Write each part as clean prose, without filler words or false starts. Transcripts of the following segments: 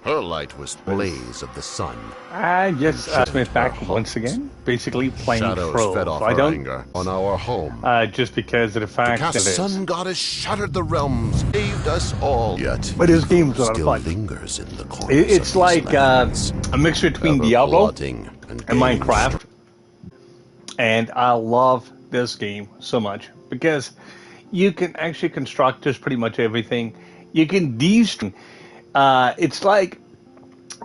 Her light was blaze of the sun. Yes, Smith back once again, basically playing Shadows Trove. fed off I her don't, anger on our home. just because of the The fact that cast it is. sun goddess shattered the realms, saved us all. Yet, But this game's a evil lot of still fun. lingers in the corners It's of these like lands, a mixture between ever Diablo plotting and and gaining Minecraft. And I love this game so much because you can actually construct just pretty much everything. You can it's like,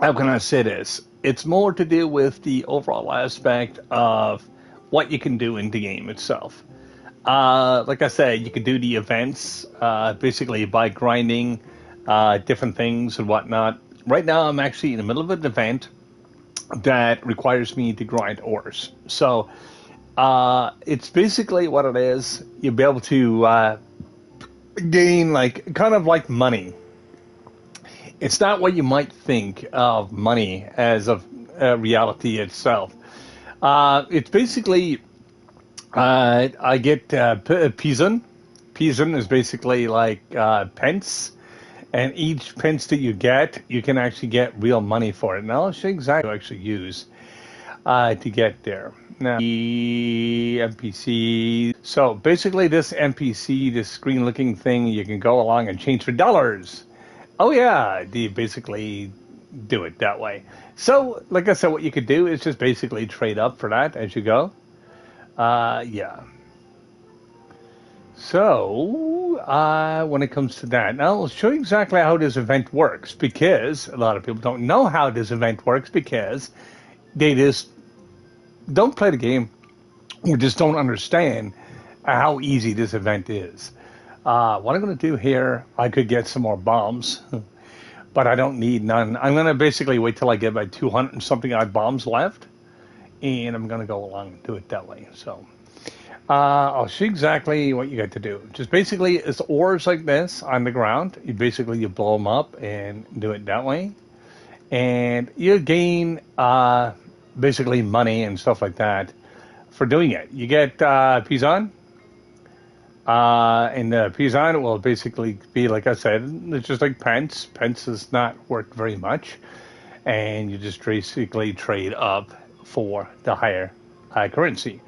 how can I say this? It's more to do with the overall aspect of what you can do in the game itself. Like I said, you can do the events basically by grinding different things and whatnot. Right now, I'm actually in the middle of an event that requires me to grind ores. So it's basically what it is. You'll be able to gain like kind of like money. It's not what you might think of money as of reality itself. It's basically I get Pisan. Pisan is basically like pence, and each pence that you get, you can actually get real money for it. Now I'll show you exactly what to actually use to get there. Now, the NPC. So basically, this NPC, this screen-looking thing, you can go along and change for dollars. Oh yeah, you basically do it that way. So, like I said, what you could do is just basically trade up for that as you go. Yeah. So, when it comes to that, now I'll show you exactly how this event works because a lot of people don't know how this event works because they just don't play the game or just don't understand how easy this event is. What I'm going to do here, I could get some more bombs, but I don't need none. I'm going to basically wait till I get about 200 and something odd bombs left, and I'm going to go along and do it that way. So I'll show you exactly what you got to do. Just basically, it's ores like this on the ground. You blow them up and do it that way, and you gain basically money and stuff like that for doing it. You get Pisan. And the Pisan will basically be, like I said, it's just like pence. Pence is not worth very much. And you just basically trade up for the higher currency.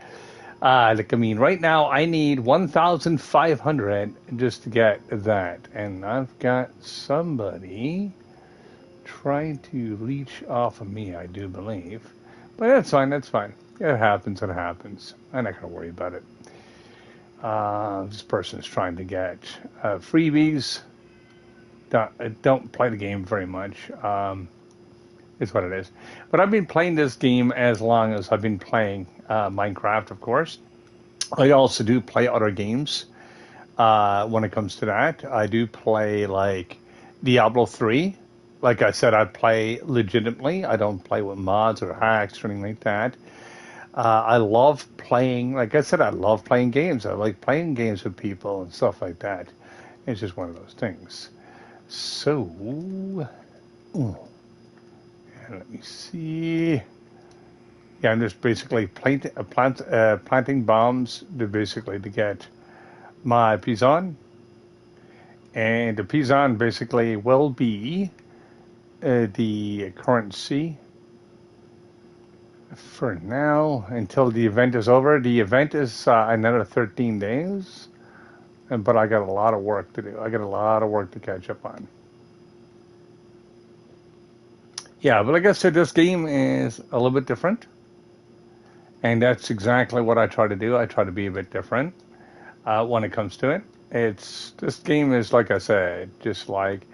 Like, I mean, right now I need 1,500 just to get that. And I've got somebody trying to leech off of me, I do believe. But that's fine, that's fine. It happens, it happens. I'm not going to worry about it. This person is trying to get freebies. Don't play the game very much. Is what it is. But I've been playing this game as long as I've been playing Minecraft, of course. I also do play other games when it comes to that. I do play like Diablo 3. Like I said, I play legitimately. I don't play with mods or hacks or anything like that. I love playing, like I said, I love playing games. I like playing games with people and stuff like that. It's just one of those things. So, let me see. Yeah, I'm just basically planting bombs to basically to get my Pisan. And the Pisan basically will be the currency for now until the event is over. The event is another 13 days, but I got a lot of work to do. I got a lot of work to catch up on. Yeah, but like I said, this game is a little bit different, and that's exactly what I try to do. I try to be a bit different when it comes to it. This game is, like I said, just like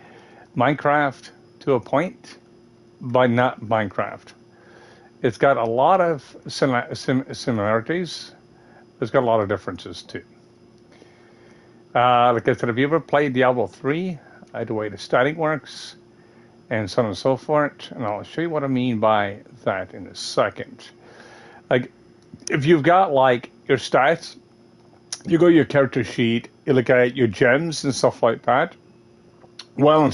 Minecraft to a point, but not Minecraft. It's got a lot of similarities. It's got a lot of differences too. Like I said, if you ever played Diablo 3, the way the statting works, and so on and so forth, and I'll show you what I mean by that in a second. Like, if you've got like your stats, you go to your character sheet, you look at your gems and stuff like that. Well,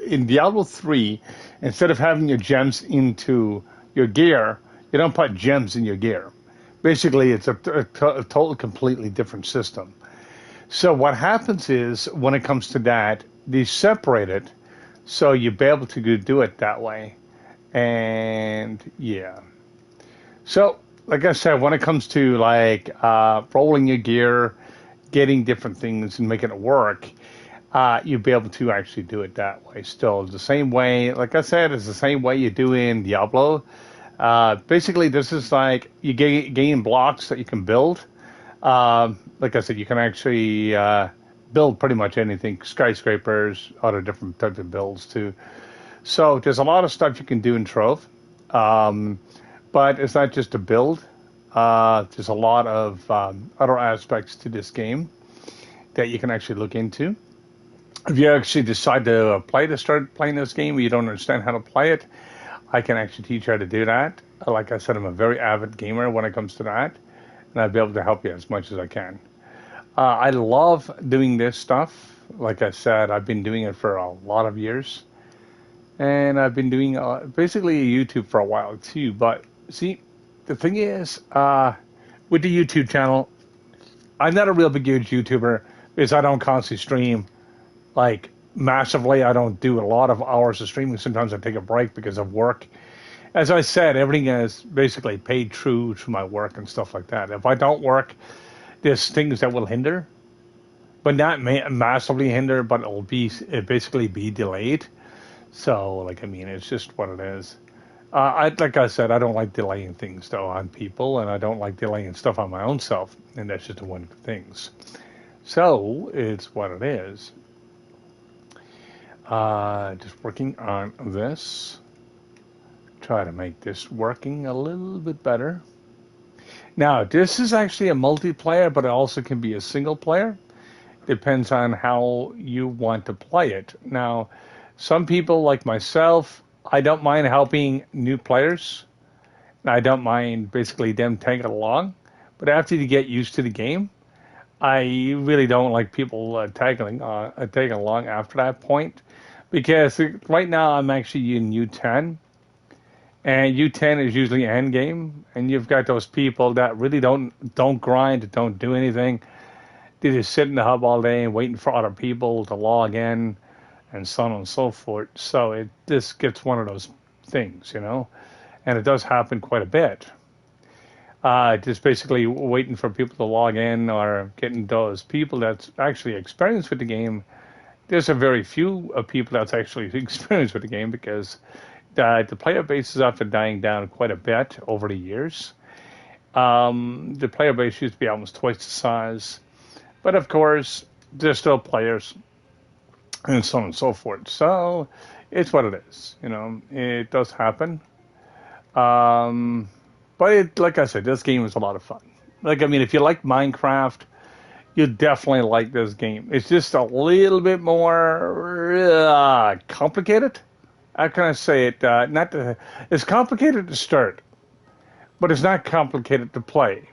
in Diablo 3, instead of having your gems into your gear, you don't put gems in your gear. Basically, it's a total, completely different system. So what happens is, when it comes to that, they separate it So you'll be able to do it that way. And yeah. So, like I said, when it comes to like rolling your gear, getting different things and making it work, you'll be able to actually do it that way still. The same way, like I said, it's the same way you do in Diablo. Basically, this is like you gain blocks that you can build. Like I said, you can actually build pretty much anything, skyscrapers, other different types of builds too. So there's a lot of stuff you can do in Trove, um, but it's not just a build. There's a lot of other aspects to this game that you can actually look into. If you actually decide to start playing this game, you don't understand how to play it, I can actually teach you how to do that. Like I said, I'm a very avid gamer when it comes to that, and I'll be able to help you as much as I can. I love doing this stuff. Like I said, I've been doing it for a lot of years, and I've been doing basically YouTube for a while too. But see, the thing is, with the YouTube channel, I'm not a real big huge YouTuber because I don't constantly stream like massively. I don't do a lot of hours of streaming. Sometimes I take a break because of work. As I said, everything is basically paid through to my work and stuff like that. If I don't work, there's things that will hinder, but not massively hinder, but it basically be delayed. So, like, I mean, it's just what it is. Like I said, I don't like delaying things though on people, and I don't like delaying stuff on my own self, and that's just one of the things. So it's what it is. Just working on this. Try to make this working a little bit better. Now, this is actually a multiplayer, but it also can be a single player. Depends on how you want to play it. Now, some people like myself, I don't mind helping new players. I don't mind basically them tagging along. But after you get used to the game, I really don't like people tagging along after that point. Because right now I'm actually in U10. And U10 is usually end game. And you've got those people that really don't grind, don't do anything. They just sit in the hub all day waiting for other people to log in and so on and so forth. So this gets one of those things, and it does happen quite a bit. Just basically waiting for people to log in or getting those people that's actually experienced with the game. There's a very few people that's actually experienced with the game because the player base is after dying down quite a bit over the years. The player base used to be almost twice the size. But of course, there's still players and so on and so forth. So it's what it is. It does happen. But like I said, this game is a lot of fun. Like, I mean, if you like Minecraft, you definitely like this game. It's just a little bit more complicated. How can I say it? It's complicated to start, but it's not complicated to play.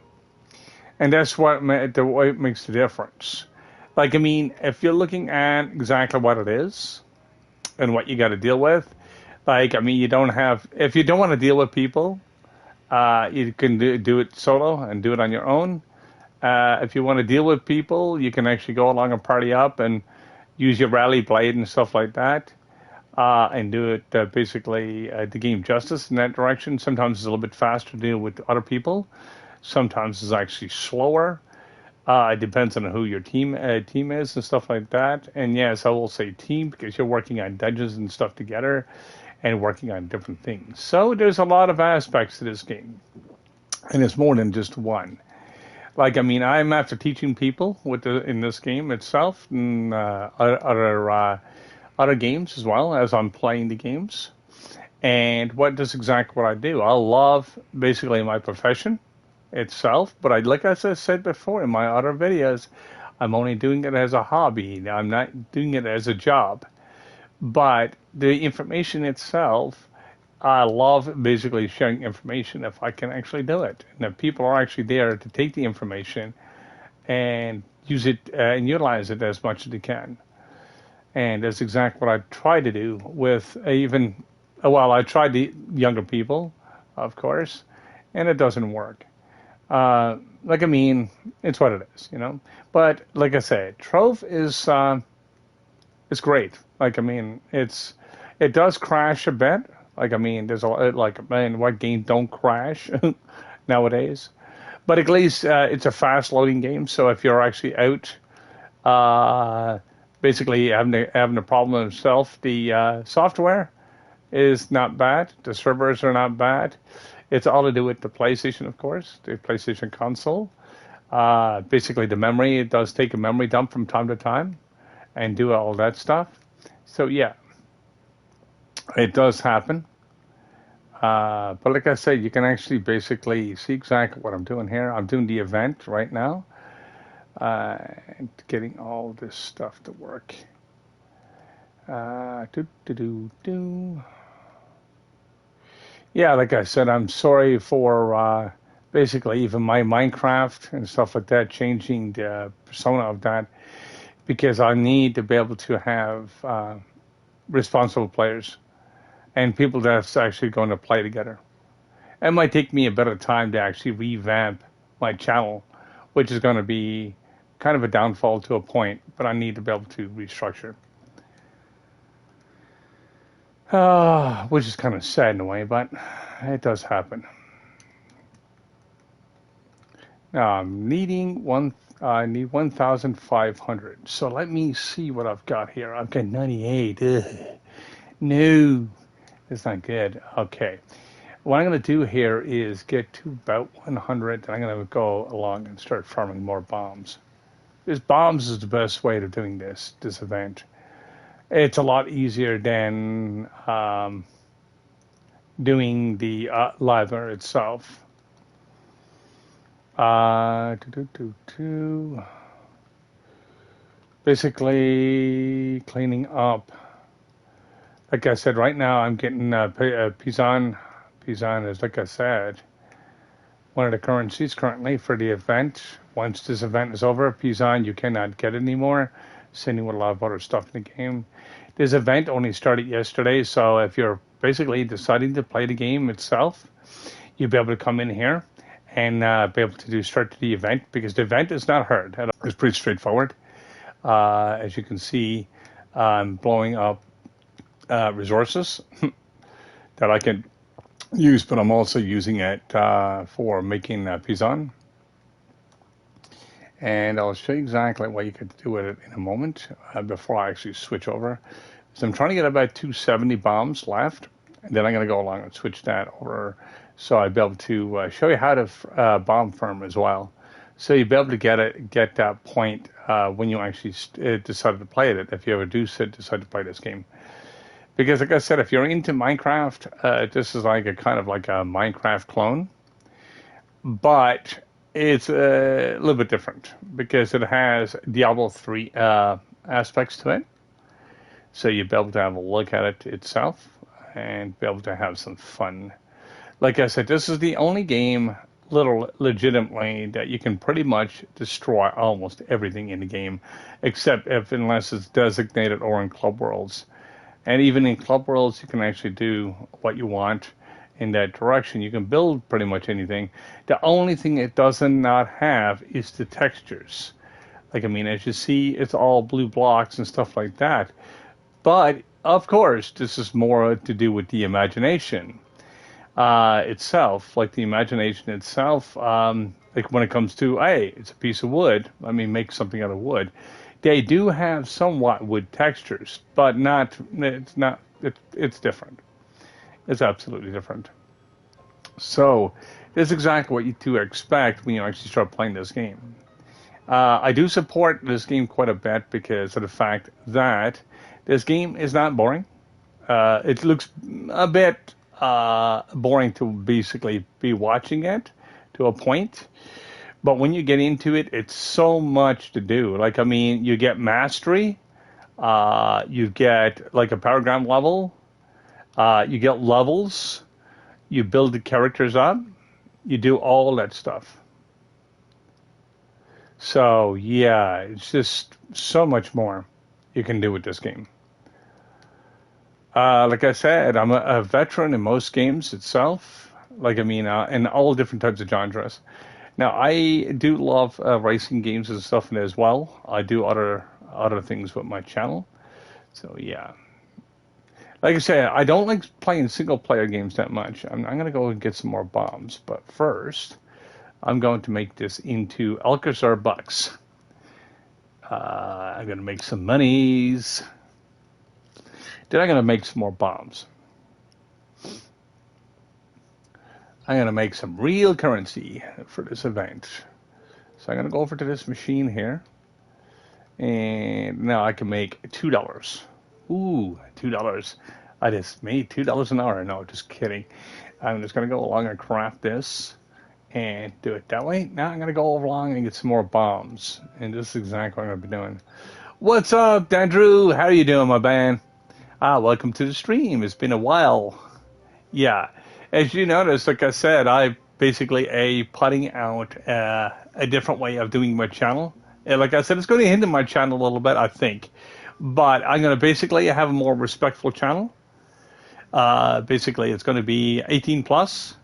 And that's what makes the difference. Like, I mean, if you're looking at exactly what it is and what you got to deal with, like, I mean, if you don't want to deal with people, you can do it solo and do it on your own. If you want to deal with people, you can actually go along and party up and use your rally blade and stuff like that, and do it basically the game justice in that direction. Sometimes it's a little bit faster to deal with other people. Sometimes it's actually slower. It depends on who your team is and stuff like that. And yes, I will say team because you're working on dungeons and stuff together and working on different things. So there's a lot of aspects to this game, and it's more than just one. Like, I mean, I'm after teaching people in this game itself and other games as well as I'm playing the games. And that's exactly what I do. I love basically my profession itself, but like I said before in my other videos, I'm only doing it as a hobby. I'm not doing it as a job. But the information itself, I love basically sharing information if I can actually do it. And if people are actually there to take the information and use it and utilize it as much as they can. And that's exactly what I try to do with I tried the younger people, of course, and it doesn't work. Like, I mean, it's what it is, But like I say, Trove is great. Like, I mean, it's It does crash a bit. Like, I mean, there's a like, man, what game don't crash nowadays? But at least it's a fast loading game. So if you're actually out, uh, basically having a problem itself, the software is not bad. The servers are not bad. It's all to do with the PlayStation, of course, the PlayStation console. Basically, the memory, it does take a memory dump from time to time and do all that stuff. So, yeah, it does happen. But like I said, you can actually basically see exactly what I'm doing here. I'm doing the event right now and getting all this stuff to work. Do, do, do, do. Yeah, like I said, I'm sorry for basically even my Minecraft and stuff like that, changing the persona of that, because I need to be able to have responsible players and people that's actually going to play together. It might take me a bit of time to actually revamp my channel, which is going to be kind of a downfall to a point, but I need to be able to restructure. Which is kind of sad in a way, but it does happen. Now I'm needing one. I need 1,500. So let me see what I've got here. I've got 98. Ugh. No, it's not good. Okay. What I'm going to do here is get to about 100, and I'm going to go along and start farming more bombs. This bombs is the best way of doing this event. It's a lot easier than doing the lather itself. Basically cleaning up. Like I said, right now I'm getting Pisan. Pisan is, like I said, one of the currencies currently for the event. Once this event is over, Pisan you cannot get anymore. Sending with a lot of other stuff in the game. This event only started yesterday, so if you're basically deciding to play the game itself, you'll be able to come in here and be able to start the event, because the event is not hard. It's pretty straightforward. As you can see, I'm blowing up resources that I can use, but I'm also using it for making Pisan. And I'll show you exactly what you could do with it in a moment before I actually switch over. So I'm trying to get about 270 bombs left, and then I'm going to go along and switch that over, so I'll be able to show you how to bomb farm as well. So you'll be able to get that point when you actually decide to play it, if you ever do decide to play this game. Because like I said, if you're into Minecraft, this is like a kind of like a Minecraft clone, but it's a little bit different because it has Diablo 3 aspects to it. So you'll be able to have a look at it itself and be able to have some fun. Like I said, this is the only game, legitimately, that you can pretty much destroy almost everything in the game, except unless it's designated or in Club Worlds. And even in Club Worlds, you can actually do what you want in that direction. You can build pretty much anything. The only thing it does not have is the textures. Like, I mean, as you see, it's all blue blocks and stuff like that. But, of course, this is more to do with the imagination itself. Like, the imagination itself, like when it comes to, hey, it's a piece of wood. Let me make something out of wood. They do have somewhat wood textures, but it's different. It's absolutely different. So, this is exactly what you to expect when you actually start playing this game. I do support this game quite a bit because of the fact that this game is not boring. It looks a bit boring to basically be watching it to a point. But when you get into it, it's so much to do. Like, I mean, you get mastery. You get like a paragram level. You get levels. You build the characters up. You do all that stuff. So, yeah, it's just so much more you can do with this game. Like I said, I'm a veteran in most games itself. Like, I mean, in all different types of genres. Now, I do love racing games and stuff as well. I do other things with my channel. So, yeah. Like I say, I don't like playing single player games that much. I'm going to go and get some more bombs. But first, I'm going to make this into Alcazar bucks. I'm going to make some monies. Then I'm going to make some more bombs. I'm going to make some real currency for this event. So I'm going to go over to this machine here. And now I can make $2. Ooh, $2. I just made $2 an hour. No, just kidding. I'm just going to go along and craft this and do it that way. Now I'm going to go along and get some more bombs. And this is exactly what I'm going to be doing. What's up, Andrew? How are you doing, my man? Welcome to the stream. It's been a while. Yeah. As you notice, like I said, I basically putting out a different way of doing my channel. And like I said, it's going to hinder my channel a little bit, I think. But I'm going to basically have a more respectful channel. Basically, it's going to be 18 plus,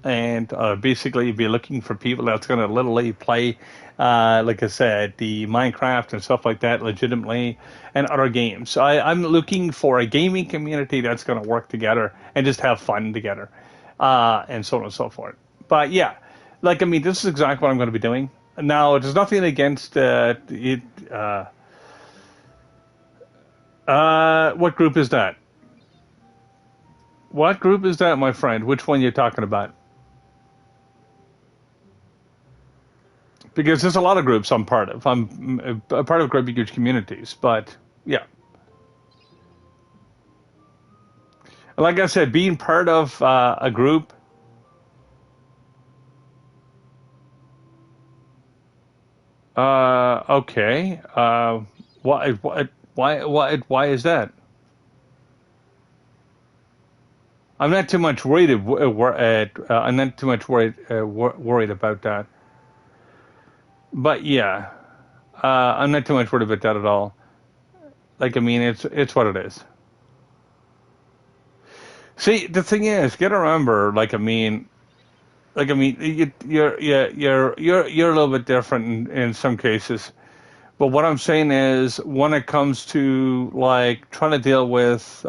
and basically be looking for people that's going to literally play, like I said, the Minecraft and stuff like that legitimately, and other games. I'm looking for a gaming community that's going to work together and just have fun together, and so on and so forth. But yeah, like I mean, this is exactly what I'm going to be doing. Now, there's nothing against it. What group is that? What group is that, my friend? Which one you're talking about? Because there's a lot of groups I'm part of. I'm a part of great huge communities, but yeah. Like I said, being part of a group. Okay. Why is that? I'm not too much worried. I'm not too much worried about that. But yeah, I'm not too much worried about that at all. Like I mean, it's what it is. See, the thing is, you gotta remember. You're a little bit different in some cases. But what I'm saying is, when it comes to like trying to deal with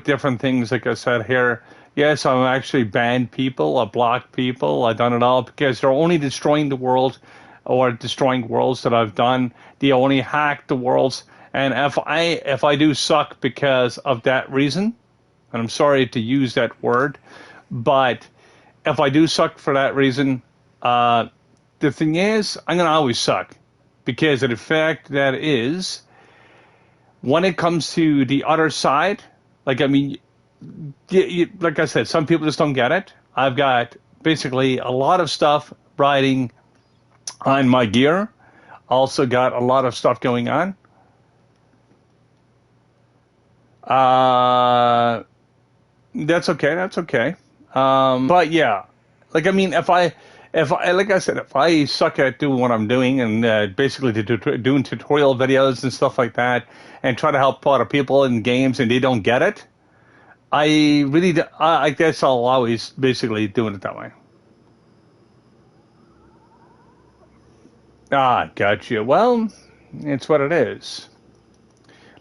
different things, like I said here, yes, I've actually banned people, I blocked people, I've done it all because they're only destroying the world or destroying worlds that I've done. They only hack the worlds, and if I do suck because of that reason, and I'm sorry to use that word, but if I do suck for that reason, the thing is, I'm gonna always suck because of the fact that is when it comes to the other side. Like, I mean, like I said, some people just don't get it. I've got basically a lot of stuff riding on my gear. Also got a lot of stuff going on. That's okay. That's okay. But yeah, like, I mean, like I said, if I suck at doing what I'm doing and basically doing tutorial videos and stuff like that, and try to help other people in games and they don't get it, I guess I'll always basically doing it that way. Gotcha. Well, it's what it is.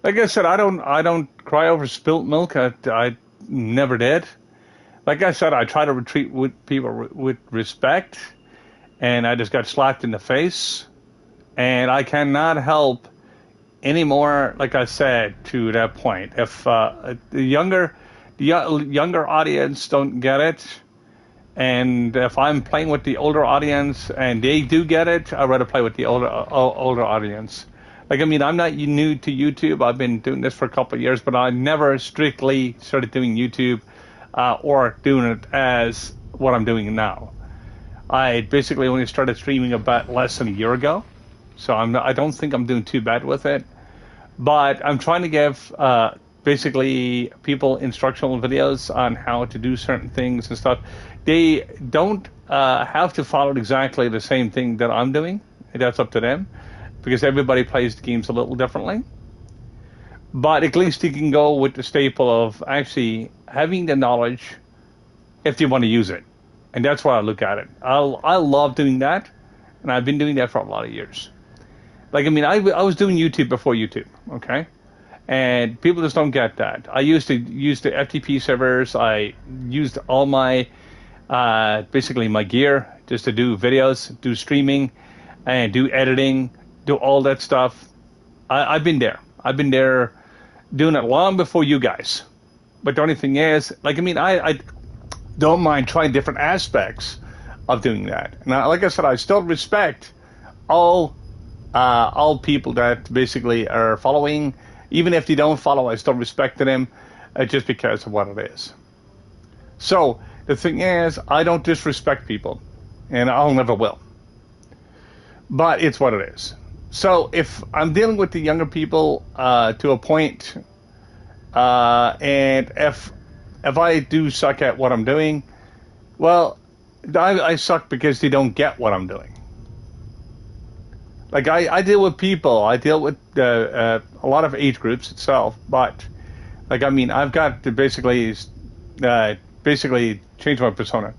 Like I said, I don't cry over spilt milk. I never did. Like I said, I try to treat with people with respect, and I just got slapped in the face, and I cannot help anymore. Like I said, to that point, if the younger audience don't get it, and if I'm playing with the older audience and they do get it, I'd rather play with the older audience. Like, I mean, I'm not new to YouTube. I've been doing this for a couple of years, but I never strictly started doing YouTube or doing it as what I'm doing now. I basically only started streaming about less than a year ago, so I don't think I'm doing too bad with it. But I'm trying to give basically people instructional videos on how to do certain things and stuff. They don't have to follow exactly the same thing that I'm doing. That's up to them, because everybody plays the games a little differently. But at least you can go with the staple of actually having the knowledge if you want to use it. And that's why I look at it. I love doing that, and I've been doing that for a lot of years. Like, I mean, I was doing YouTube before YouTube, okay? And people just don't get that. I used to use the FTP servers. I used all my, basically my gear just to do videos, do streaming, and do editing, do all that stuff. I've been there. I've been there doing it long before you guys. But the only thing is, like, I mean, I don't mind trying different aspects of doing that. Now, like I said, I still respect all people that basically are following. Even if they don't follow, I still respect them just because of what it is. So the thing is, I don't disrespect people, and I'll never will. But it's what it is. So if I'm dealing with the younger people to a point, and if I do suck at what I'm doing, well, I suck because they don't get what I'm doing. Like I deal with people, I deal with a lot of age groups itself, but like I mean, I've got to basically change my persona,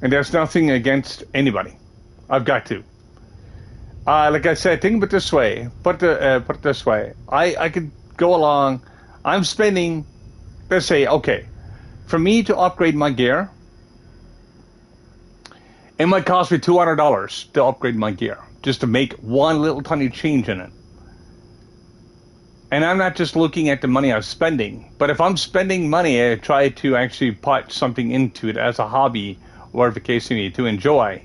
and there's nothing against anybody. I've got to. Like I said, think of it this way. Put it this way. I could go along. I'm spending, let's say, okay, for me to upgrade my gear, it might cost me $200 to upgrade my gear, just to make one little tiny change in it. And I'm not just looking at the money I'm spending, but if I'm spending money, I try to actually put something into it as a hobby, or whatever the case may be, to enjoy.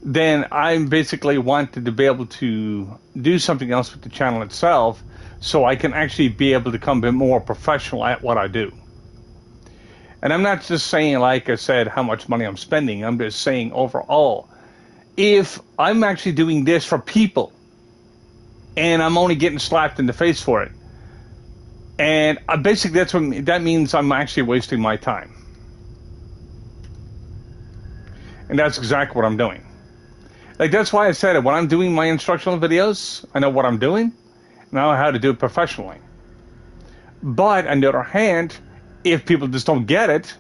Then I basically wanted to be able to do something else with the channel itself, so I can actually be able to become a bit more professional at what I do. And I'm not just saying, like I said, how much money I'm spending. I'm just saying overall, if I'm actually doing this for people, and I'm only getting slapped in the face for it, and basically that means I'm actually wasting my time. And that's exactly what I'm doing. Like, that's why I said it. When I'm doing my instructional videos, I know what I'm doing, and I know how to do it professionally. But on the other hand, if people just don't get it,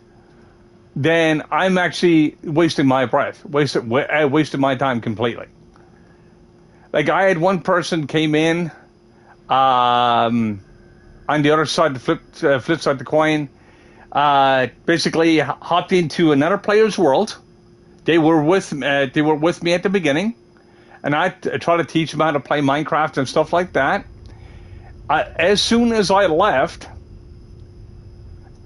then I'm actually wasting my breath, wasted my time completely. Like, I had one person came in on the other side, the flip side of the coin, basically hopped into another player's world. They were with me at the beginning, and I tried to teach them how to play Minecraft and stuff like that. As soon as I left,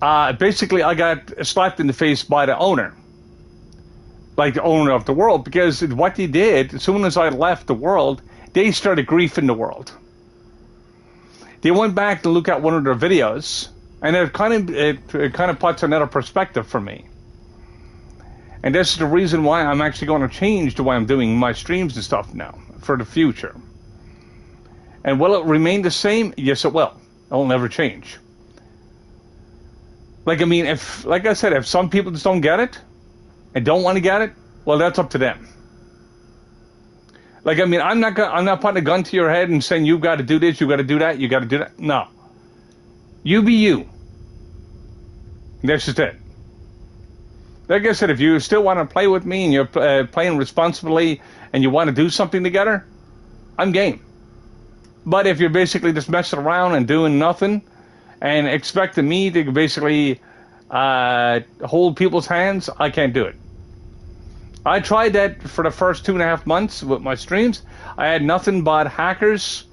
basically I got slapped in the face by the owner, like the owner of the world, because what they did, as soon as I left the world, they started griefing the world. They went back to look at one of their videos, and it kind of puts another perspective for me. And this is the reason why I'm actually going to change the way I'm doing my streams and stuff now for the future. And will it remain the same? Yes, it will. It will never change. Like, I mean, like I said, if some people just don't get it and don't want to get it, well, that's up to them. Like, I mean, I'm not putting a gun to your head and saying you've got to do this, you've got to do that, you got to do that. No. You be you. That's just it. Like I said, if you still want to play with me and you're playing responsibly and you want to do something together, I'm game. But if you're basically just messing around and doing nothing and expecting me to basically hold people's hands, I can't do it. I tried that for the first 2.5 months with my streams. I had nothing but hackers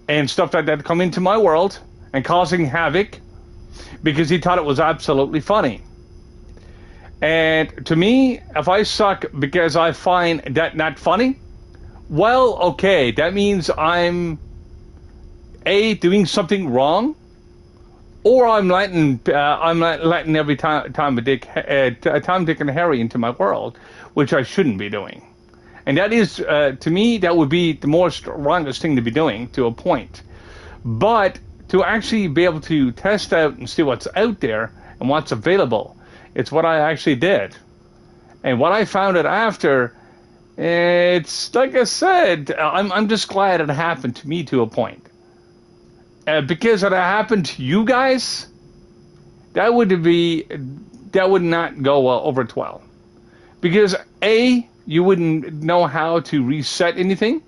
and stuff like that come into my world and causing havoc because he thought it was absolutely funny. And to me, if I suck because I find that not funny, well, okay, that means I'm A, doing something wrong, or I'm letting every Tom, Dick, and Harry into my world, which I shouldn't be doing. And that is, to me, that would be the most strongest thing to be doing to a point. But to actually be able to test out and see what's out there and what's available, it's what I actually did. And what I found out after, it's like I said, I'm just glad it happened to me to a point. Because if it happened to you guys, that would not go over well. Because A, you wouldn't know how to reset anything,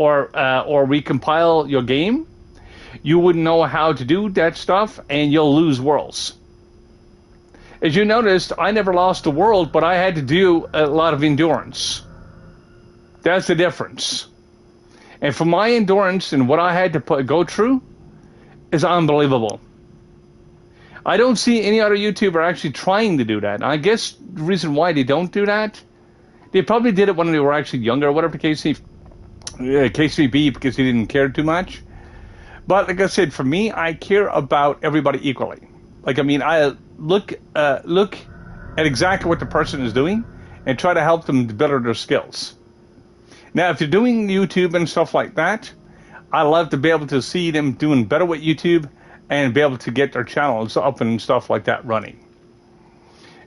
or recompile your game, you wouldn't know how to do that stuff, and you'll lose worlds. As you noticed, I never lost a world, but I had to do a lot of endurance. That's the difference. And for my endurance and what I had to go through is unbelievable. I don't see any other YouTuber actually trying to do that. And I guess the reason why they don't do that, they probably did it when they were actually younger, or whatever the case may be, because they didn't care too much. But like I said, for me, I care about everybody equally. Like, I mean, I look at exactly what the person is doing and try to help them to better their skills. Now, if you're doing YouTube and stuff like that, I love to be able to see them doing better with YouTube and be able to get their channels up and stuff like that running.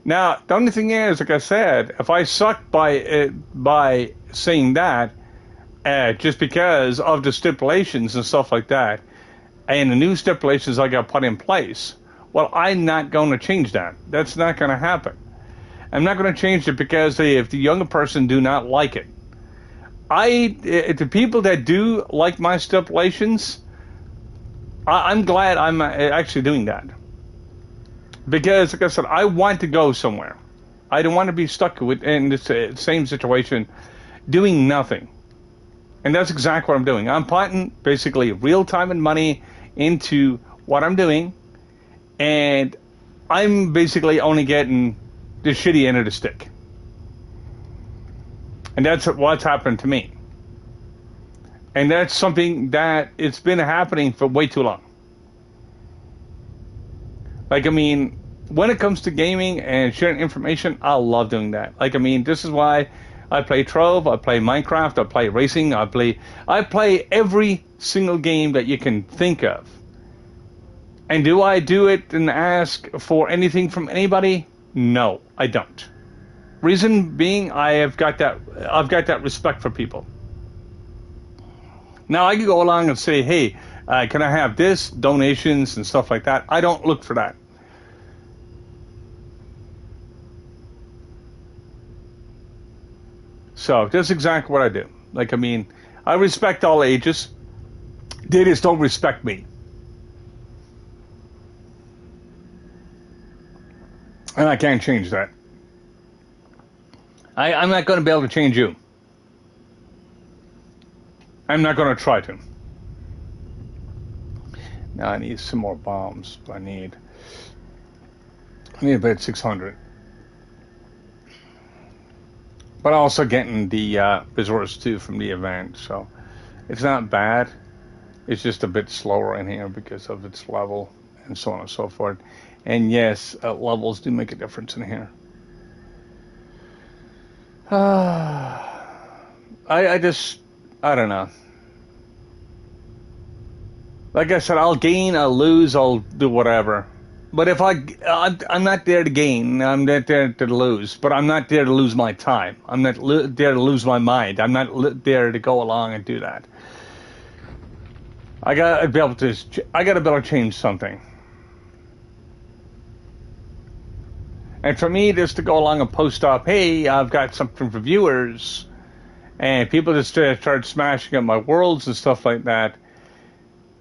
Now, the only thing is, like I said, if I suck by saying that, just because of the stipulations and stuff like that, and the new stipulations I got put in place, well, I'm not going to change that. That's not going to happen. I'm not going to change it because if the younger person do not like it. The people that do like my stipulations, I'm glad I'm actually doing that. Because, like I said, I want to go somewhere. I don't want to be stuck in this same situation, doing nothing. And that's exactly what I'm doing. I'm putting basically real time and money into what I'm doing, and I'm basically only getting the shitty end of the stick. And that's what's happened to me. And that's something that it's been happening for way too long. Like, I mean, when it comes to gaming and sharing information, I love doing that. Like, I mean, this is why I play Trove, I play Minecraft, I play racing, I play every single game that you can think of. And do I do it and ask for anything from anybody? No, I don't. Reason being, I've got that respect for people. Now I can go along and say, hey, can I have this, donations and stuff like that? I don't look for that. So that's exactly what I do. Like, I mean, I respect all ages. They just don't respect me. And I can't change that. I'm not going to be able to change you. I'm not going to try to. Now I need some more bombs. I need about 600. But also getting the resource too from the event, so it's not bad. It's just a bit slower in here because of its level and so on and so forth. And yes, levels do make a difference in here. I don't know. Like I said, I'll gain, I'll lose, I'll do whatever. But if I'm not there to gain, I'm not there to lose. But I'm not there to lose my time. I'm not there to lose my mind. I'm not there to go along and do that. I gotta be able to change something. And for me, just to go along and post up, hey, I've got something for viewers, and people just start smashing up my worlds and stuff like that.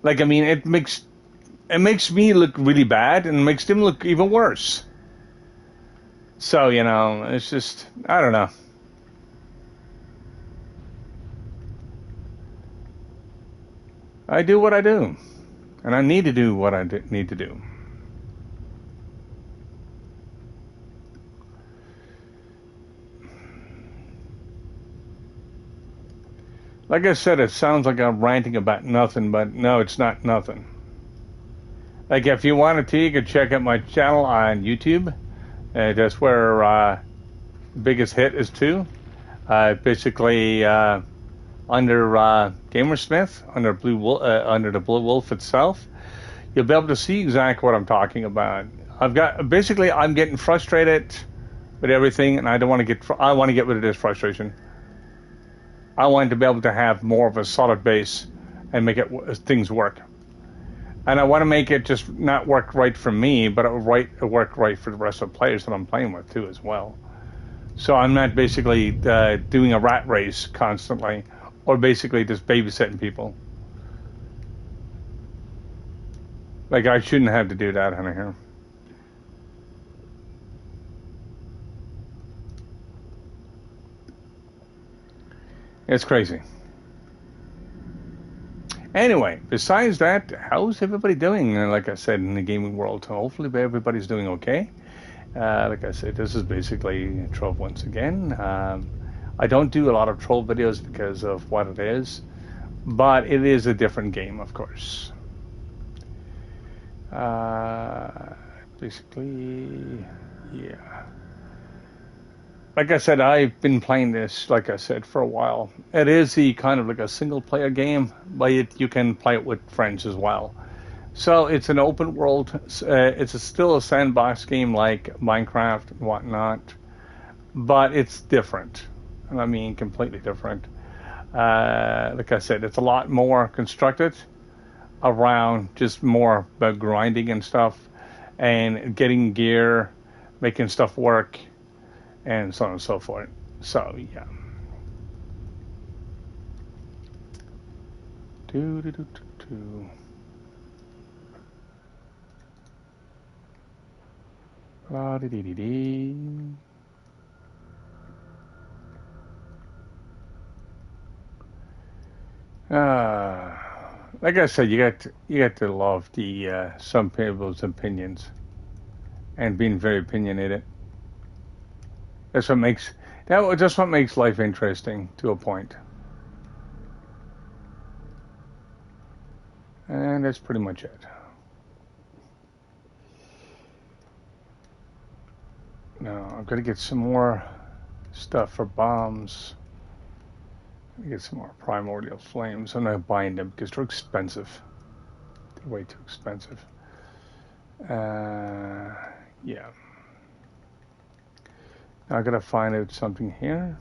Like, I mean, it makes me look really bad, and it makes them look even worse. So, you know, it's just, I don't know. I do what I do, and I need to do what I need to do. Like I said, it sounds like I'm ranting about nothing, but no, it's not nothing. Like, if you wanted to, you could check out my channel on YouTube. That's where biggest hit is too. Basically, under Gamersmith, under the Blue Wolf itself, you'll be able to see exactly what I'm talking about. I'm getting frustrated with everything, and I want to get rid of this frustration. I want to be able to have more of a solid base and make things work. And I want to make it just not work right for me, but work right for the rest of the players that I'm playing with too as well. So I'm not basically doing a rat race constantly, or basically just babysitting people. Like, I shouldn't have to do that, honey. Here. It's crazy. Anyway, besides that, how's everybody doing? Like I said, in the gaming world, hopefully everybody's doing okay. Like I said, this is basically Trove once again. I don't do a lot of Trove videos because of what it is, but it is a different game, of course. Basically, yeah. Like I said, I've been playing this, like I said, for a while. It is the kind of like a single-player game, but you can play it with friends as well. So it's an open world. It's still a sandbox game like Minecraft and whatnot, but it's different. And I mean, completely different. Like I said, it's a lot more constructed around just more about grinding and stuff, and getting gear, making stuff work, and so on and so forth. So yeah. Do do do do do. La dee dee dee dee. Like I said, you got to love the some people's opinions and being very opinionated. That's what makes that's what makes life interesting to a point. And that's pretty much it. Now I've got to get some more stuff for bombs. Get some more primordial flames. I'm not buying them because they're expensive. They're way too expensive. Yeah. Now I gotta find out something here.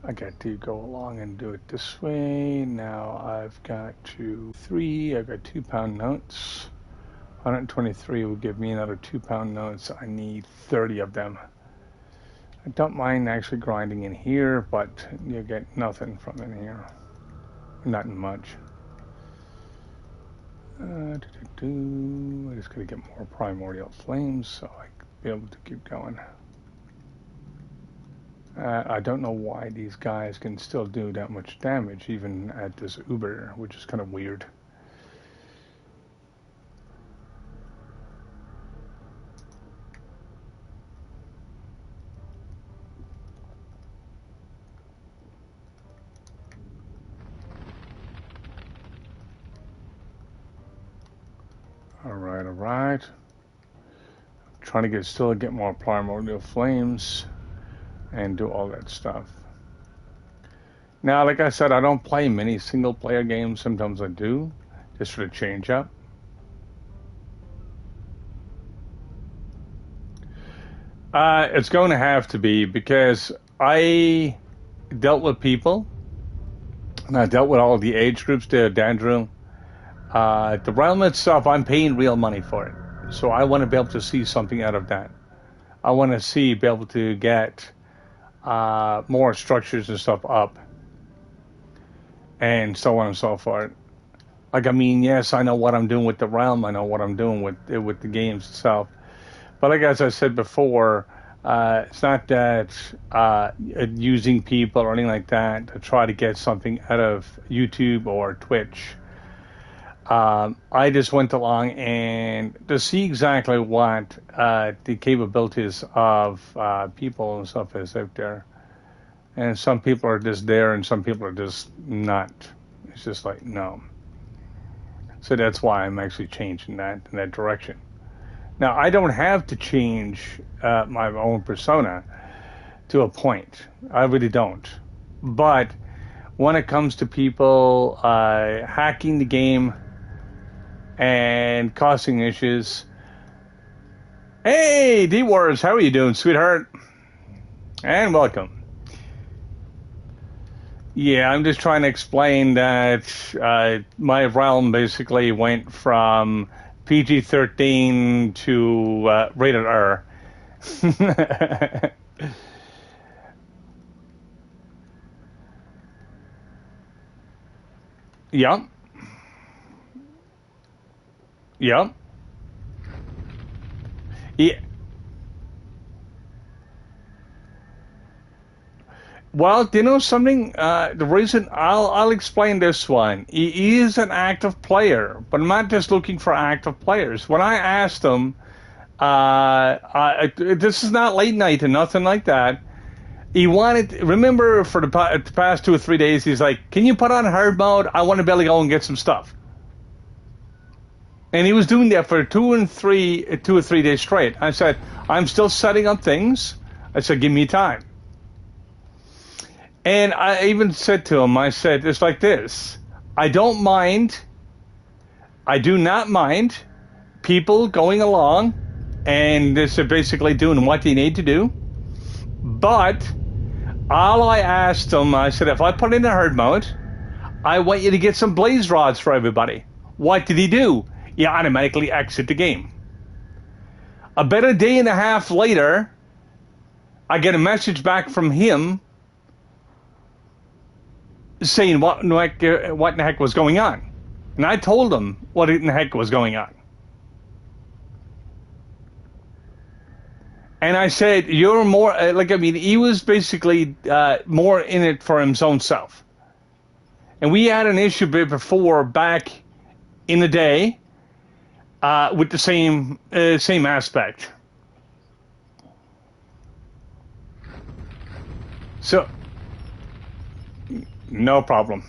I got to go along and do it this way. Now I've got I've got £2 notes. 123 will give me another £2 notes. I need 30 of them. I don't mind actually grinding in here, but you get nothing from in here. Not much. I just gotta get more primordial flames so I can be able to keep going. I don't know why these guys can still do that much damage even at this Uber, which is kind of weird. All right. I'm trying to still get more primordial flames and do all that stuff. Now, like I said, I don't play many single-player games. Sometimes I do, just for the change up. It's going to have to be because I dealt with people, and I dealt with all the age groups there, Dandrew. The realm itself, I'm paying real money for it. So I want to be able to see something out of that. I want to be able to get more structures and stuff up. And so on and so forth. Like, I mean, yes, I know what I'm doing with the realm. I know what I'm doing with the games itself. But like as I said before, it's not that using people or anything like that to try to get something out of YouTube or Twitch. I just went along and to see exactly what the capabilities of people and stuff is out there. And some people are just there and some people are just not. It's just like, no. So that's why I'm actually changing in that direction. Now, I don't have to change my own persona to a point. I really don't. But when it comes to people hacking the game and causing issues, hey, D-Wars, how are you doing, sweetheart? And welcome. Yeah, I'm just trying to explain that my realm basically went from PG-13 to rated R. Yeah. Yeah. Yeah. Well, do you know something? The reason I'll explain this one. He is an active player, but I'm not just looking for active players. When I asked him, this is not late night and nothing like that. He wanted. Remember, for the past 2 or 3 days, he's like, "Can you put on hard mode? I want to be able to go and get some stuff." And he was doing that for 2 or 3 days straight. I said, "I'm still setting up things." I said, "Give me time." And I even said to him, I said, it's like this. I don't mind, I do not mind people going along and this is basically doing what they need to do. But all I asked him, I said, if I put in a herd mode, I want you to get some blaze rods for everybody. What did he do? He automatically exit the game. About a day and a half later, I get a message back from him saying what in the heck was going on. And I told him what in the heck was going on. And I said, you're more, he was basically more in it for his own self. And we had an issue before back in the day with the same aspect. So, no problem.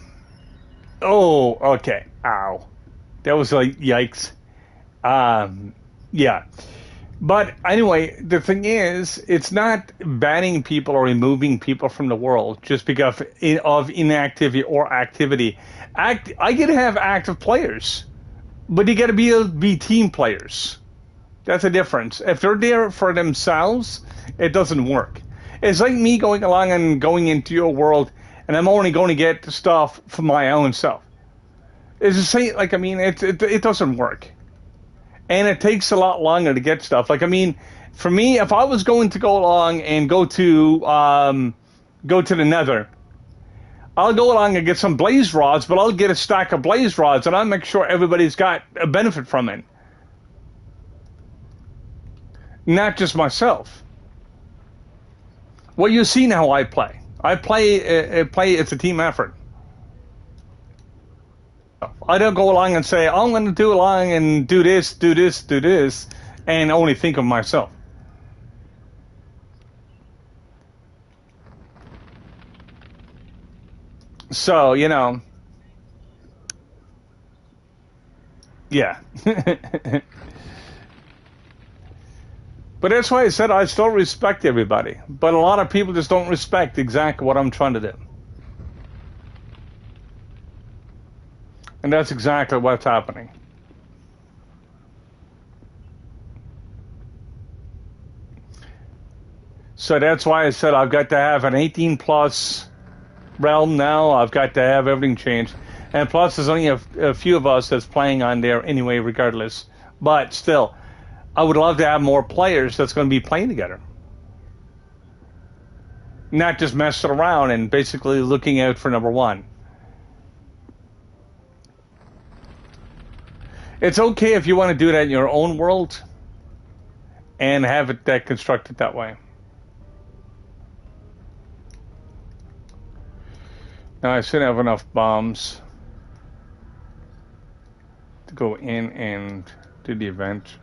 Oh, okay. Ow. That was like, yikes. Yeah. But anyway, the thing is, it's not banning people or removing people from the world just because of inactivity or activity. I get to have active players, but you got to be team players. That's a difference. If they're there for themselves, it doesn't work. It's like me going along and going into your world, and I'm only going to get stuff for my own self. It's the same. It doesn't work. And it takes a lot longer to get stuff. For me, if I was going to go along and go to the Nether, I'll go along and get some blaze rods, but I'll get a stack of blaze rods, and I'll make sure everybody's got a benefit from it, not just myself. Well, you've seen how I play. I play. It's a team effort. I don't go along and say, I'm going to do along and do this, and only think of myself. So, yeah. But that's why I said I still respect everybody. But a lot of people just don't respect exactly what I'm trying to do. And that's exactly what's happening. So that's why I said I've got to have an 18 plus realm now. I've got to have everything changed. And plus, there's only a few of us that's playing on there anyway, regardless. But still, I would love to have more players that's going to be playing together. Not just messing around and basically looking out for number one. It's okay if you want to do that in your own world and have it that constructed that way. Now I should have enough bombs to go in and do the event.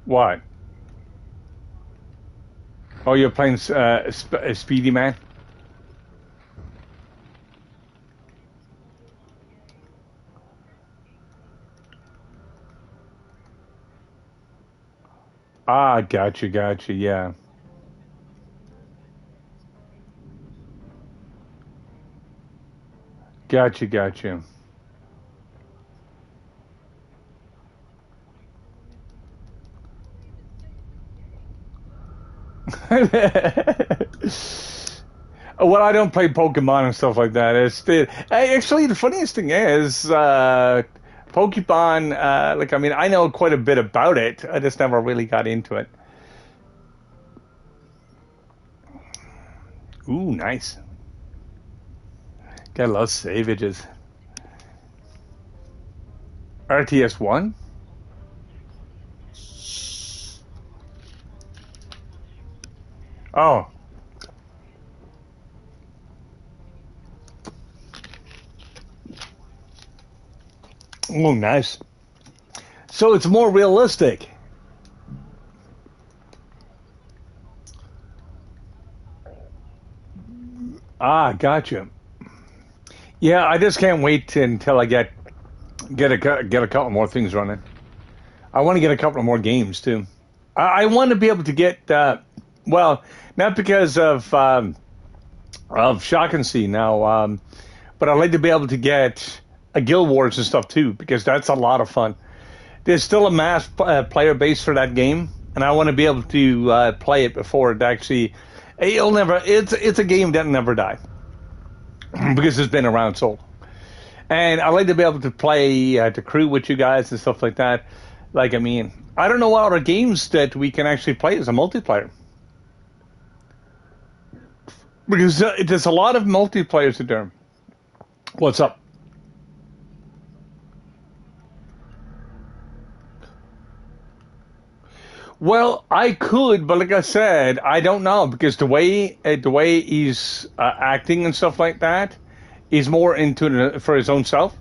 What? Oh, you're playing Speedy Man? Ah, gotcha, yeah. Gotcha. Well, I don't play Pokemon and stuff like that. Actually, the funniest thing is, Pokemon, I know quite a bit about it. I just never really got into it. Ooh, nice. Gotta love savages. RTS 1? Oh. Oh, nice. So it's more realistic. Ah, gotcha. Yeah, I just can't wait until I get a couple more things running. I want to get a couple more games too. I want to be able to get well, not because of Shock and See now, but I'd like to be able to get a Guild Wars and stuff too, because that's a lot of fun. There's still a mass player base for that game, and I want to be able to play it before it actually. It'll never. It's a game that'll never die because it's been around so. And I like to be able to play the crew with you guys and stuff like that. Like, I mean, I don't know what other games that we can actually play as a multiplayer. Because there's a lot of multiplayers in there. What's up? Well, I could, but like I said, I don't know because the way he's acting and stuff like that, he's more into it for his own self,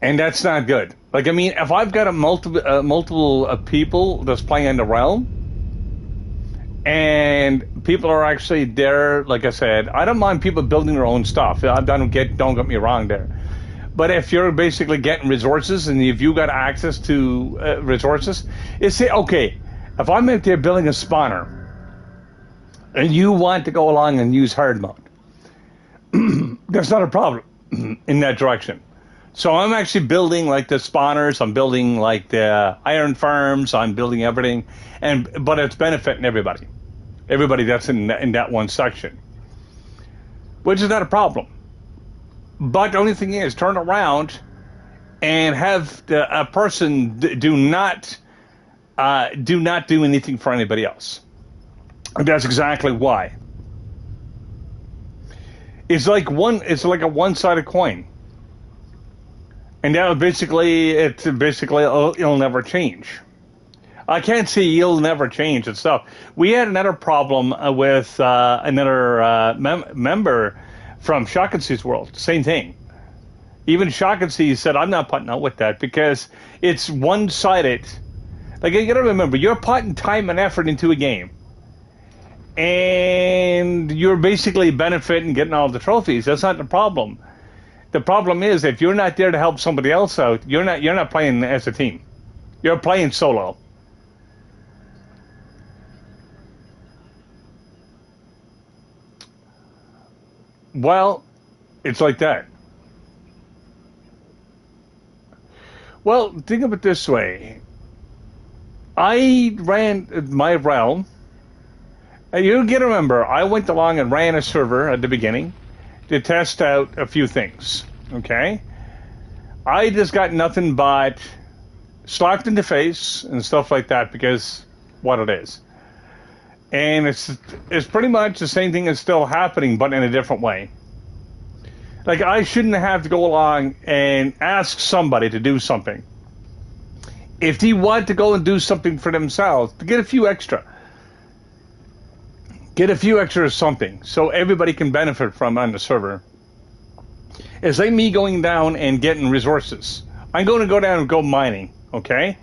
and that's not good. Like, I mean, if I've got a multiple people that's playing in the realm, and people are actually there, like I said, I don't mind people building their own stuff. Don't get me wrong there. But if you're basically getting resources and if you got access to resources, it's say, okay, if I'm out there building a spawner and you want to go along and use hard mode, that's not a problem in that direction. So I'm actually building like the spawners, I'm building like the iron farms, I'm building everything, but it's benefiting everybody that's in that one section, which is not a problem. But the only thing is, turn around and have a person do not do anything for anybody else. And that's exactly why. It's like a one-sided coin, and that it'll never change. I can't see it'll never change and stuff. We had another problem with another member from Shock and Sea's world. Same thing. Even Shock and See said, I'm not putting out with that because it's one-sided. Like, you gotta remember, you're putting time and effort into a game. And you're basically benefiting getting all the trophies. That's not the problem. The problem is if you're not there to help somebody else out, you're not playing as a team. You're playing solo. Well, it's like that. Well, think of it this way. I ran my realm. And you got to remember, I went along and ran a server at the beginning to test out a few things. Okay? I just got nothing but slapped in the face and stuff like that because what it is. And it's pretty much the same thing that's still happening, but in a different way. Like, I shouldn't have to go along and ask somebody to do something. If they want to go and do something for themselves, to get a few extra. Get a few extra or something, so everybody can benefit from on the server. It's like me going down and getting resources. I'm going to go down and go mining, okay?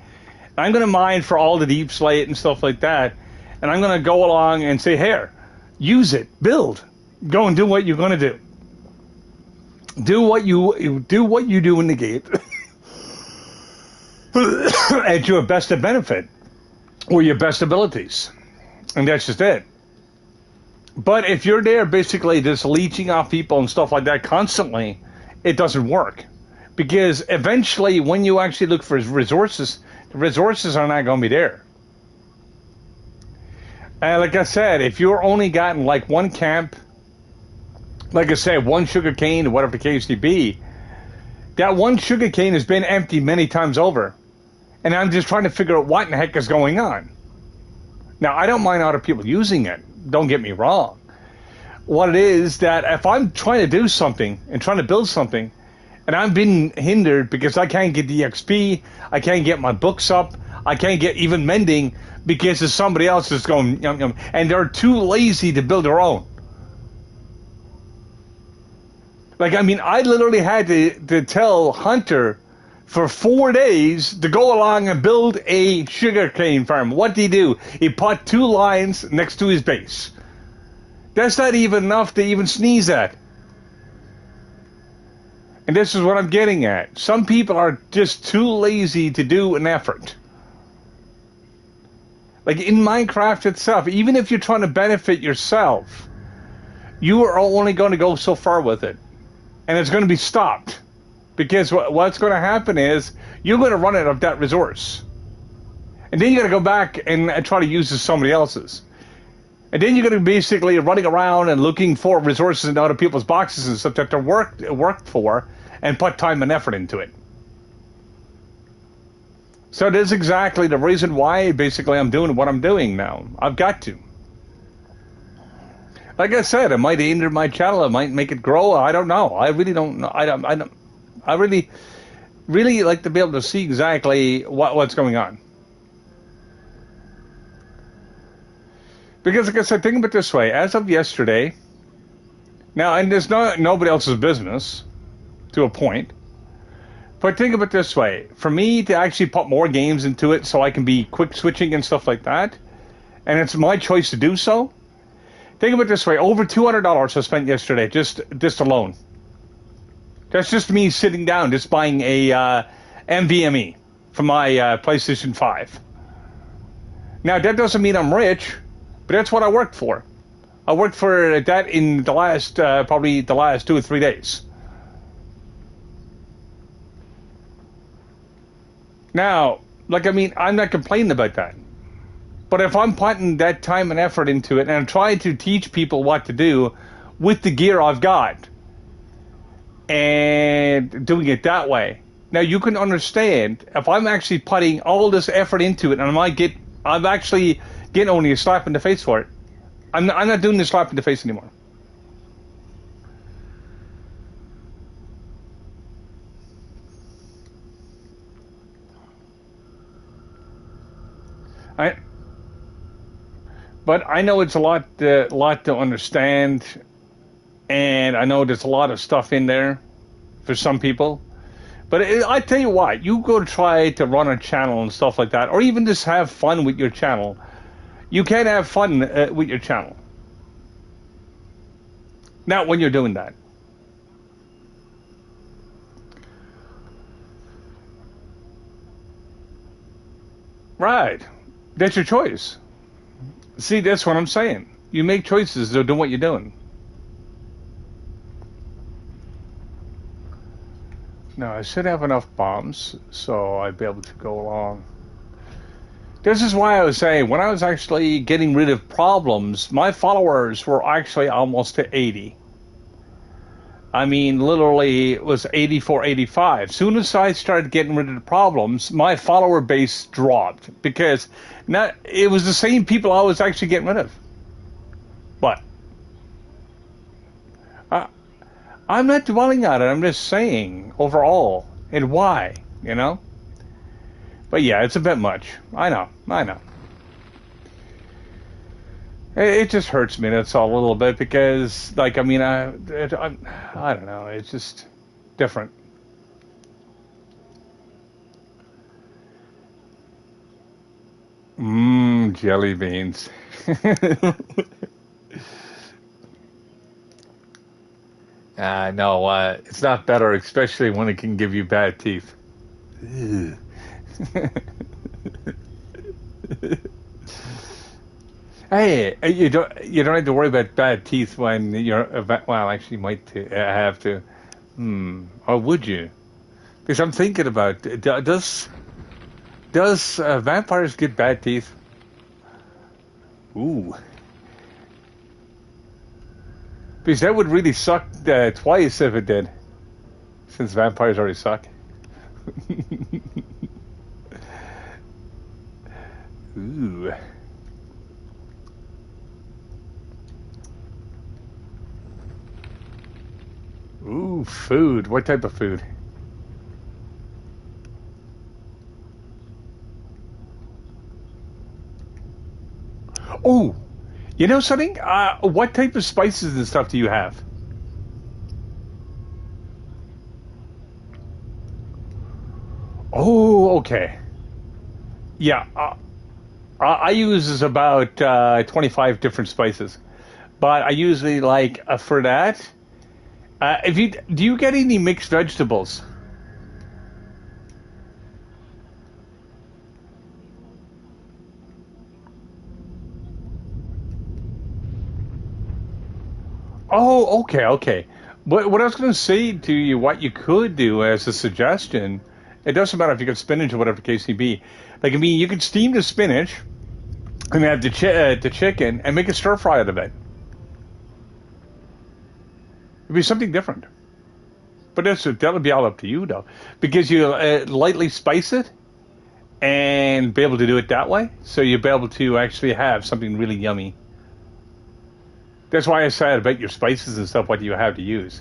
I'm going to mine for all the deep slate and stuff like that. And I'm going to go along and say, here, use it, build, go and do what you're going to do. Do what you do in the game at your best of benefit or your best abilities. And that's just it. But if you're there basically just leeching off people and stuff like that constantly, it doesn't work. Because eventually when you actually look for resources, the resources are not going to be there. And like I said, if you're only gotten like one camp, like I said, one sugar cane, whatever the case may be, that one sugar cane has been empty many times over. And I'm just trying to figure out what in the heck is going on. Now, I don't mind other people using it. Don't get me wrong. what it is that if I'm trying to do something and trying to build something, and I'm being hindered because I can't get the XP, I can't get my books up, I can't get even mending because there's somebody else that's going yum yum, and they're too lazy to build their own. Like, I mean, I literally had to tell Hunter for 4 days to go along and build a sugarcane farm. What did he do? He put 2 lines next to his base. That's not even enough to even sneeze at. And this is what I'm getting at. Some people are just too lazy to do an effort. Like in Minecraft itself, even if you're trying to benefit yourself, you are only going to go so far with it. And it's going to be stopped. Because what's going to happen is you're going to run out of that resource. And then you're going to go back and try to use somebody else's. And then you're going to be basically running around and looking for resources in other people's boxes and stuff that they're worked for and put time and effort into it. So that's exactly the reason why basically I'm doing what I'm doing now. I've got to. Like I said, it might hinder my channel. It might make it grow. I don't know. I really don't know. I really like to be able to see exactly what's going on. Because, like I said, think of it this way. As of yesterday, now, and there's nobody else's business to a point, but think of it this way. For me to actually put more games into it so I can be quick switching and stuff like that, and it's my choice to do so, think of it this way. Over $200 I spent yesterday, just alone. That's just me sitting down, just buying a NVMe for my PlayStation 5. Now, that doesn't mean I'm rich, but that's what I worked for. I worked for that in the last, probably the last 2 or 3 days. Now, like, I mean, I'm not complaining about that. But if I'm putting that time and effort into it, and I'm trying to teach people what to do with the gear I've got, and doing it that way. Now, you can understand, if I'm actually putting all this effort into it, and I'm actually getting only a slap in the face for it. I'm not doing the slap in the face anymore. But I know it's a lot to understand, and I know there's a lot of stuff in there for some people. But I tell you what, you go try to run a channel and stuff like that, or even just have fun with your channel. You can have fun with your channel. Not when you're doing that. Right. That's your choice. See, that's what I'm saying. You make choices to do what you're doing. Now, I should have enough bombs, so I'd be able to go along. This is why I was saying, when I was actually getting rid of problems, my followers were actually almost to 80. I mean, literally, it was 84, 85. Soon as I started getting rid of the problems, my follower base dropped. Because it was the same people I was actually getting rid of. But I'm not dwelling on it. I'm just saying, overall, and why, you know? But yeah, it's a bit much. I know. It just hurts me, that's all, a little bit, because, like, I mean, I don't know, it's just different. Jelly beans. No, it's not better, especially when it can give you bad teeth. Hey, you don't have to worry about bad teeth when you're well. Actually, you might have to. Or would you? Because I'm thinking about does vampires get bad teeth? Ooh, because that would really suck twice if it did. Since vampires already suck. Ooh. Ooh, food. What type of food? Oh, you know something? What type of spices and stuff do you have? Oh, okay. Yeah, I use about 25 different spices, but I usually like for that. If you do, you get any mixed vegetables? Oh, okay, okay. What I was going to say to you, what you could do as a suggestion, it doesn't matter if you get spinach or whatever the case may be. Like, I mean, you could steam the spinach and have the chicken and make a stir fry out of it. It'd be something different. But that'll be all up to you, though, because you lightly spice it and be able to do it that way. So you'll be able to actually have something really yummy. That's why I said about your spices and stuff, what you have to use.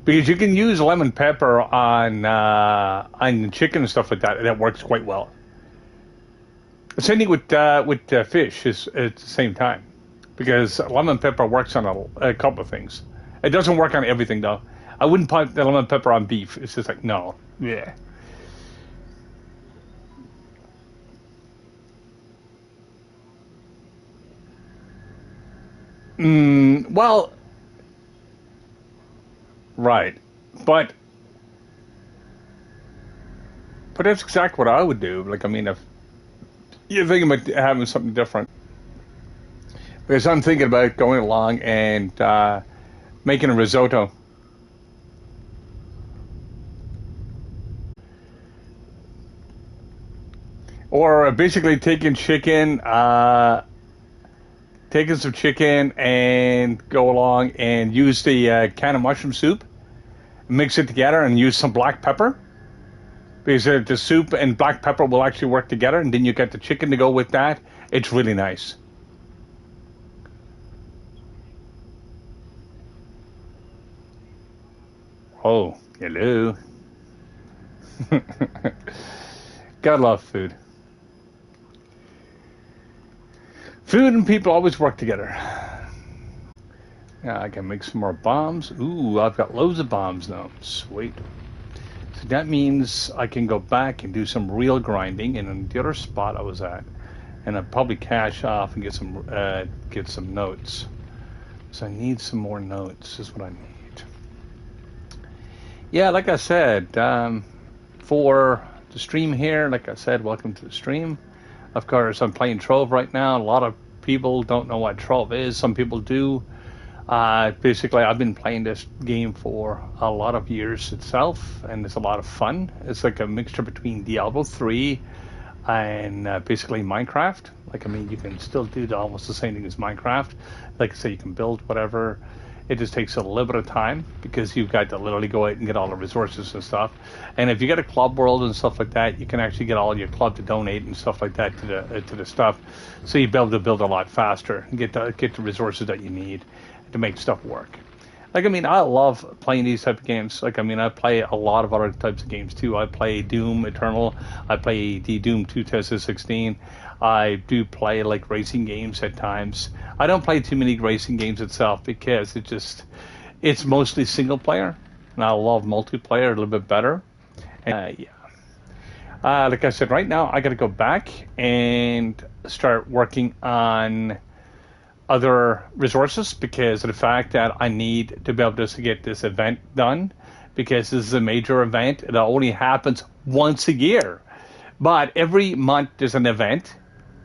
Because you can use lemon pepper on chicken and stuff like that, and that works quite well. Same thing with fish is at the same time, because lemon pepper works on a couple of things. It doesn't work on everything though. I wouldn't put the lemon pepper on beef. It's just like no, yeah. Well, right, but that's exactly what I would do. Like I mean, if you're thinking about having something different, because I'm thinking about going along and making a risotto. Or basically taking some chicken and go along and use the can of mushroom soup, mix it together, and use some black pepper because the soup and black pepper will actually work together, and then you get the chicken to go with that. It's really nice. Oh, hello. Gotta love food. Food and people always work together. Yeah, I can make some more bombs. Ooh, I've got loads of bombs now. Sweet. So that means I can go back and do some real grinding in the other spot I was at, and I'll probably cash off and get some notes. So I need some more notes. Is what I need. Yeah, like I said, for the stream here, like I said, welcome to the stream. Of course, I'm playing Trove right now. A lot of people don't know what Trove is. Some people do. Basically, I've been playing this game for a lot of years itself, and it's a lot of fun. It's like a mixture between Diablo 3 and basically Minecraft. Like, I mean, you can still do almost the same thing as Minecraft. Like I say, you can build whatever. It just takes a little bit of time because you've got to literally go out and get all the resources and stuff. And if you get a club world and stuff like that, you can actually get all your club to donate and stuff like that to the stuff. So you'll be able to build a lot faster and get the resources that you need to make stuff work. Like, I mean, I love playing these type of games. Like, I mean, I play a lot of other types of games too. I play Doom Eternal. I play the Doom 2016. I do play like racing games at times. I don't play too many racing games itself because it's mostly single player, and I love multiplayer a little bit better. Yeah. Like I said, right now I got to go back and start working on other resources because of the fact that I need to be able to get this event done because this is a major event. It only happens once a year, but every month there's an event.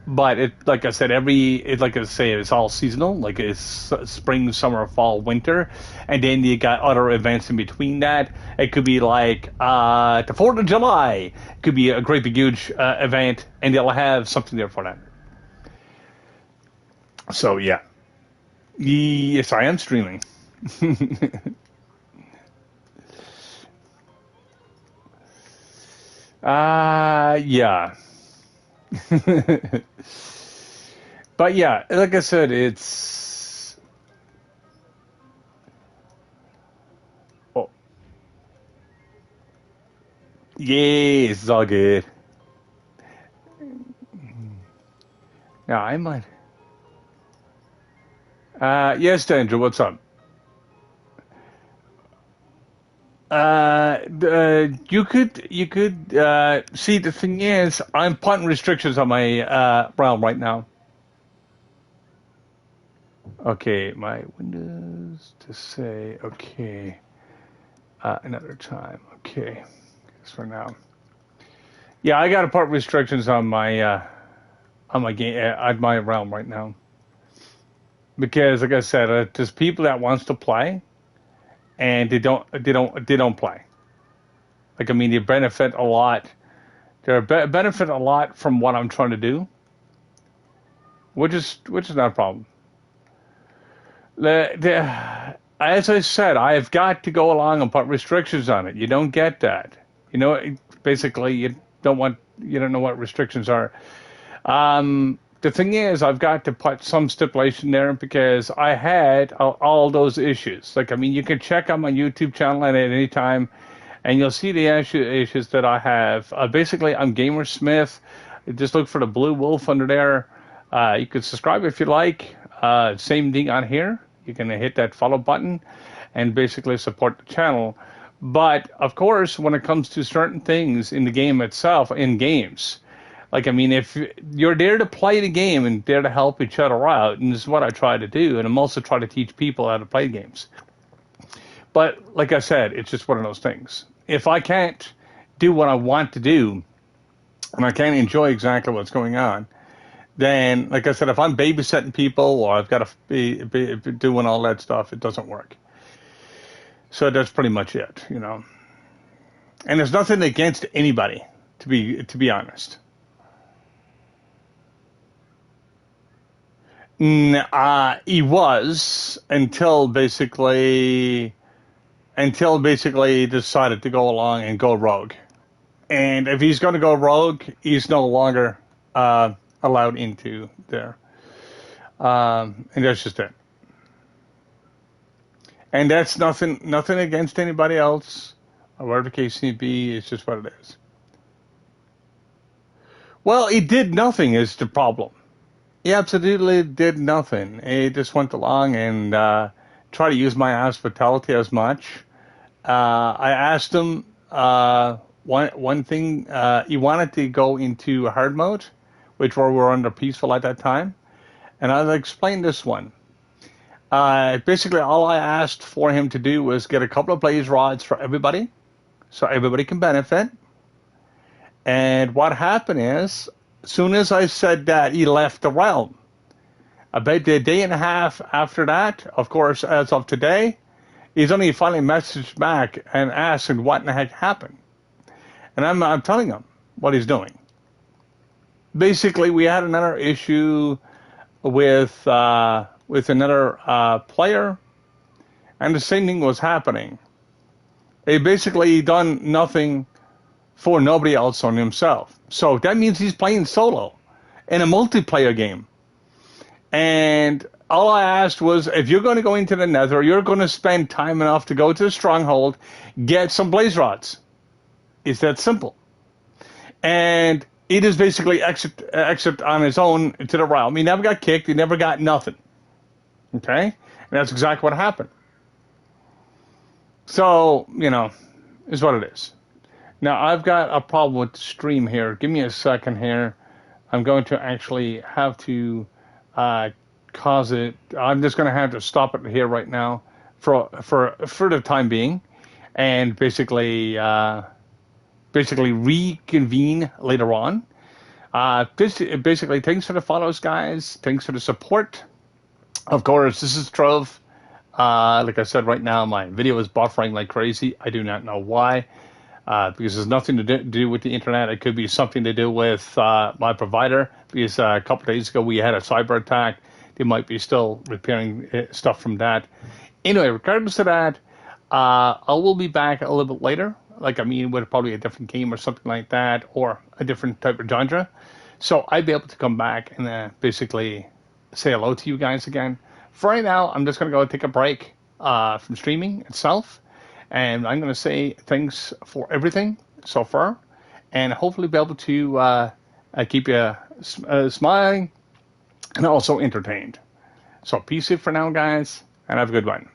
But like I said, like I say, it's all seasonal. Like it's spring, summer, fall, winter, and then you got other events in between that. It could be like the 4th of July. It could be a great big huge event, and they'll have something there for that. So yeah, yes, I am streaming. Yeah. But yeah, like I said, it's Yes, it's all good. Yeah, I might. Yes, Andrew, what's up? You could see the thing is I'm putting restrictions on my realm right now. Okay, my windows to say okay another time. Okay, just for now. Yeah, I got to put restrictions on my game on my realm right now because, like I said, there's people that wants to play and they don't play. Like I mean, they benefit a lot. Benefit a lot from what I'm trying to do, which is not a problem. As I said, I've got to go along and put restrictions on it. You don't get that. You know, basically, you don't know what restrictions are. The thing is, I've got to put some stipulation there because I had all those issues. Like, I mean, you can check on my YouTube channel at any time, and you'll see the issues that I have. Basically, I'm Gamersmith. Just look for the blue wolf under there. You can subscribe if you like. Same thing on here. You can hit that follow button and basically support the channel. But of course, when it comes to certain things in the game itself, in games, like I mean, if you're there to play the game and there to help each other out, and this is what I try to do, and I'm also trying to teach people how to play games. But like I said, it's just one of those things. If I can't do what I want to do, and I can't enjoy exactly what's going on, then, like I said, if I'm babysitting people or I've got to be doing all that stuff, it doesn't work. So that's pretty much it, you know. And there's nothing against anybody, to be honest. He was until basically he decided to go along and go rogue. And if he's going to go rogue, he's no longer allowed into there. And that's just it. And that's nothing against anybody else, or whatever the case may be. It's just what it is. Well, he did nothing is the problem. He absolutely did nothing. He just went along and tried to use my hospitality as much. I asked him one thing. He wanted to go into hard mode, which we were under peaceful at that time. And I'll explain this one. Basically, all I asked for him to do was get a couple of blaze rods for everybody, so everybody can benefit. And what happened is, as soon as I said that, he left the realm. About a day and a half after that, of course, as of today, he's only finally messaged back and asking what in the heck happened. And I'm telling him what he's doing. Basically, we had another issue with another player, and the same thing was happening. He basically done nothing for nobody else on himself. So that means he's playing solo in a multiplayer game. And all I asked was, if you're going to go into the nether, you're going to spend time enough to go to the stronghold, get some blaze rods. It's that simple. And he just basically exit on his own to the realm. He never got kicked. He never got nothing. Okay? And that's exactly what happened. So, is what it is. Now, I've got a problem with the stream here. Give me a second here. I'm going to actually have to cause it. I'm just going to have to stop it here right now for the time being, and basically reconvene later on. Basically, thanks for the follows, guys. Thanks for the support. Of course, this is Trove. Like I said, right now my video is buffering like crazy. I do not know why. Because there's nothing to do with the internet. It could be something to do with my provider. Because a couple of days ago we had a cyber attack. They might be still repairing stuff from that. Anyway, regardless of that, I will be back a little bit later. With probably a different game or something like that, or a different type of genre. So I'd be able to come back and basically say hello to you guys again. For right now, I'm just going to go take a break from streaming itself. And I'm going to say thanks for everything. so far, and hopefully be able to keep you smiling and also entertained. So peace out for now, guys, and have a good one.